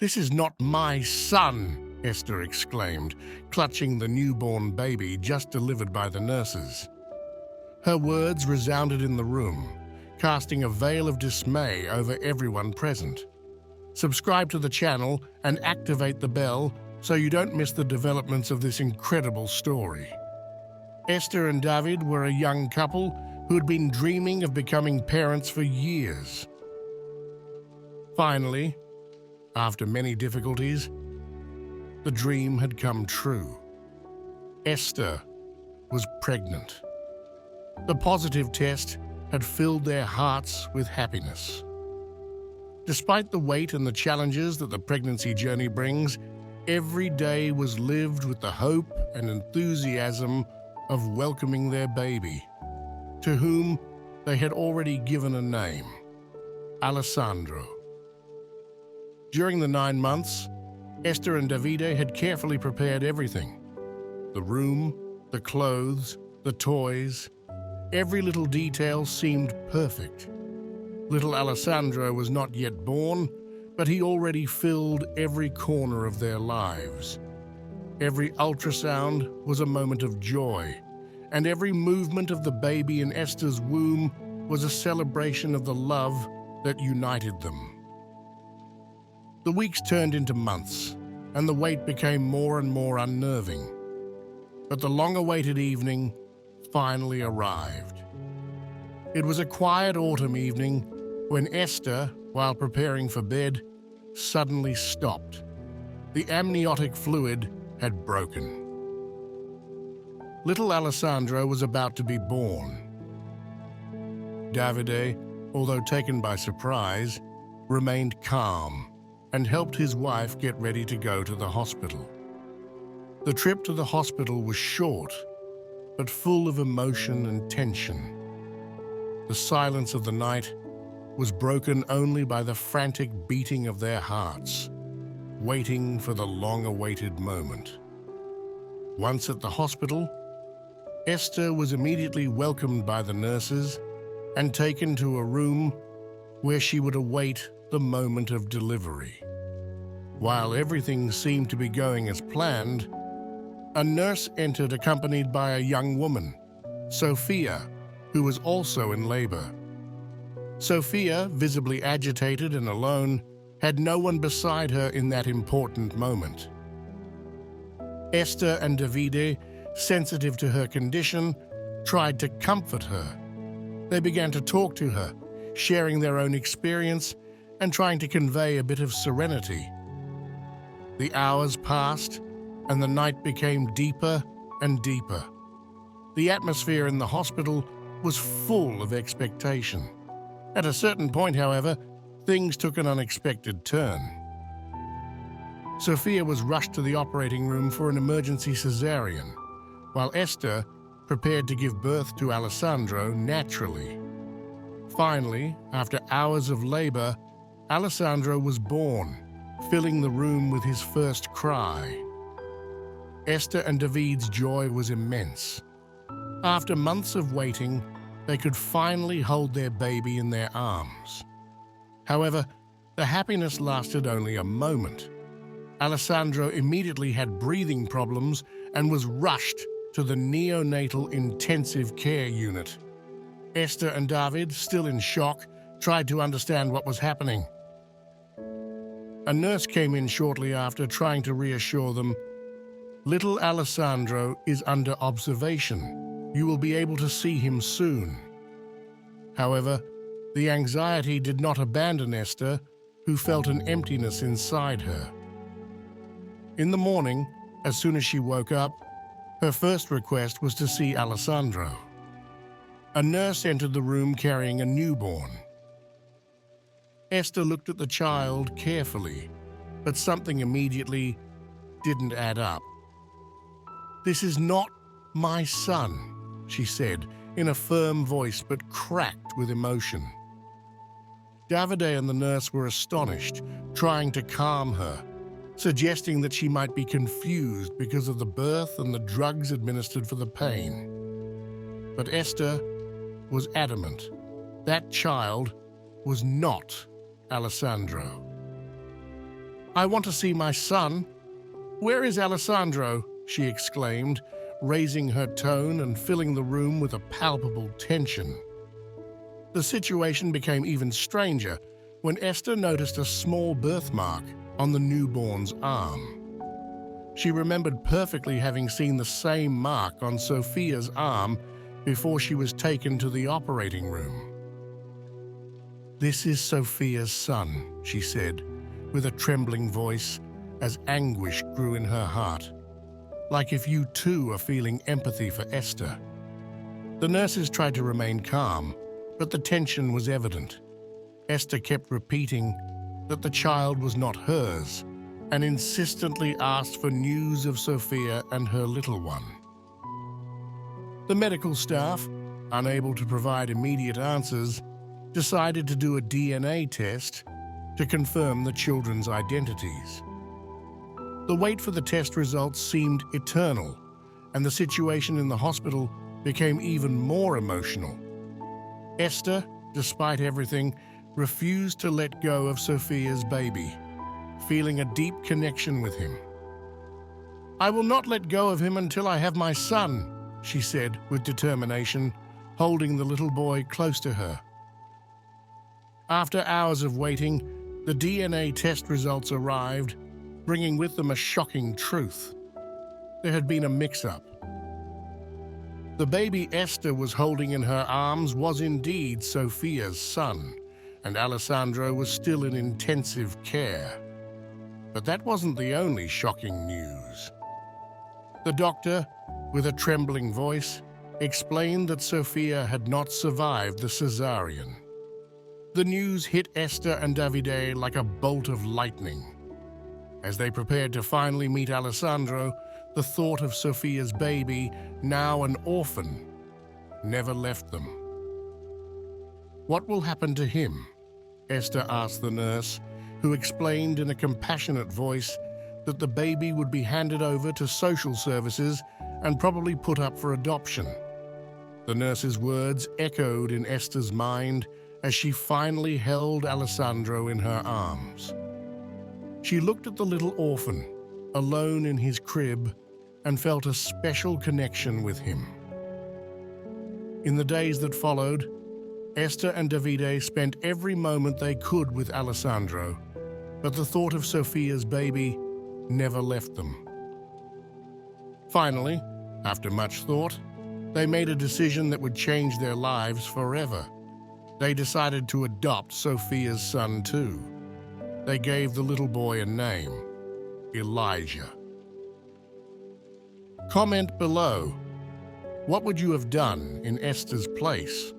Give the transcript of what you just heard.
"This is not my son," Esther exclaimed, clutching the newborn baby just delivered by the nurses. Her words resounded in the room, casting a veil of dismay over everyone present. Subscribe to the channel and activate the bell so you don't miss the developments of this incredible story. Esther and David were a young couple who had been dreaming of becoming parents for years. Finally, after many difficulties, the dream had come true. Esther was pregnant. The positive test had filled their hearts with happiness. Despite the weight and the challenges that the pregnancy journey brings, every day was lived with the hope and enthusiasm of welcoming their baby, to whom they had already given a name, Alessandro. During the 9 months, Esther and Davide had carefully prepared everything. The room, the clothes, the toys, every little detail seemed perfect. Little Alessandro was not yet born, but he already filled every corner of their lives. Every ultrasound was a moment of joy, and every movement of the baby in Esther's womb was a celebration of the love that united them. The weeks turned into months, and the wait became more and more unnerving. But the long-awaited evening finally arrived. It was a quiet autumn evening when Esther, while preparing for bed, suddenly stopped. The amniotic fluid had broken. Little Alessandro was about to be born. Davide, although taken by surprise, remained calm and helped his wife get ready to go to the hospital. The trip to the hospital was short, but full of emotion and tension. The silence of the night was broken only by the frantic beating of their hearts, waiting for the long-awaited moment. Once at the hospital, Esther was immediately welcomed by the nurses and taken to a room where she would await the moment of delivery. While everything seemed to be going as planned, a nurse entered accompanied by a young woman, Sophia, who was also in labor. Sophia, visibly agitated and alone, had no one beside her in that important moment. Esther and Davide, sensitive to her condition, tried to comfort her. They began to talk to her, sharing their own experience and trying to convey a bit of serenity. The hours passed, and the night became deeper and deeper. The atmosphere in the hospital was full of expectation. At a certain point, however, things took an unexpected turn. Sophia was rushed to the operating room for an emergency cesarean, while Esther prepared to give birth to Alessandro naturally. Finally, after hours of labor, Alessandro was born, filling the room with his first cry. Esther and David's joy was immense. After months of waiting, they could finally hold their baby in their arms. However, the happiness lasted only a moment. Alessandro immediately had breathing problems and was rushed to the neonatal intensive care unit. Esther and David, still in shock, tried to understand what was happening. A nurse came in shortly after, trying to reassure them. "Little Alessandro is under observation. You will be able to see him soon." However, the anxiety did not abandon Esther, who felt an emptiness inside her. In the morning, as soon as she woke up, her first request was to see Alessandro. A nurse entered the room carrying a newborn. Esther looked at the child carefully, but something immediately didn't add up. "This is not my son," she said, in a firm voice but cracked with emotion. Davide and the nurse were astonished, trying to calm her, suggesting that she might be confused because of the birth and the drugs administered for the pain. But Esther was adamant. That child was not Alessandro. I want to see my son. Where is Alessandro? She exclaimed, raising her tone and filling the room with a palpable tension. The situation became even stranger when Esther noticed a small birthmark on the newborn's arm. She remembered perfectly having seen the same mark on Sophia's arm before she was taken to the operating room. "This is Sophia's son," she said, with a trembling voice, as anguish grew in her heart. "Like if you too are feeling empathy for Esther." The nurses tried to remain calm, but the tension was evident. Esther kept repeating that the child was not hers and insistently asked for news of Sophia and her little one. The medical staff, unable to provide immediate answers, decided to do a DNA test to confirm the children's identities. The wait for the test results seemed eternal, and the situation in the hospital became even more emotional. Esther, despite everything, refused to let go of Sophia's baby, feeling a deep connection with him. "I will not let go of him until I have my son," she said with determination, holding the little boy close to her. After hours of waiting, the DNA test results arrived, bringing with them a shocking truth. There had been a mix-up. The baby Esther was holding in her arms was indeed Sophia's son, and Alessandro was still in intensive care. But that wasn't the only shocking news. The doctor, with a trembling voice, explained that Sophia had not survived the cesarean. The news hit Esther and Davide like a bolt of lightning. As they prepared to finally meet Alessandro, the thought of Sophia's baby, now an orphan, never left them. "What will happen to him?" Esther asked the nurse, who explained in a compassionate voice that the baby would be handed over to social services and probably put up for adoption. The nurse's words echoed in Esther's mind as she finally held Alessandro in her arms. She looked at the little orphan, alone in his crib, and felt a special connection with him. In the days that followed, Esther and Davide spent every moment they could with Alessandro, but the thought of Sophia's baby never left them. Finally, after much thought, they made a decision that would change their lives forever. They decided to adopt Sophia's son too. They gave the little boy a name, Elijah. Comment below. What would you have done in Esther's place?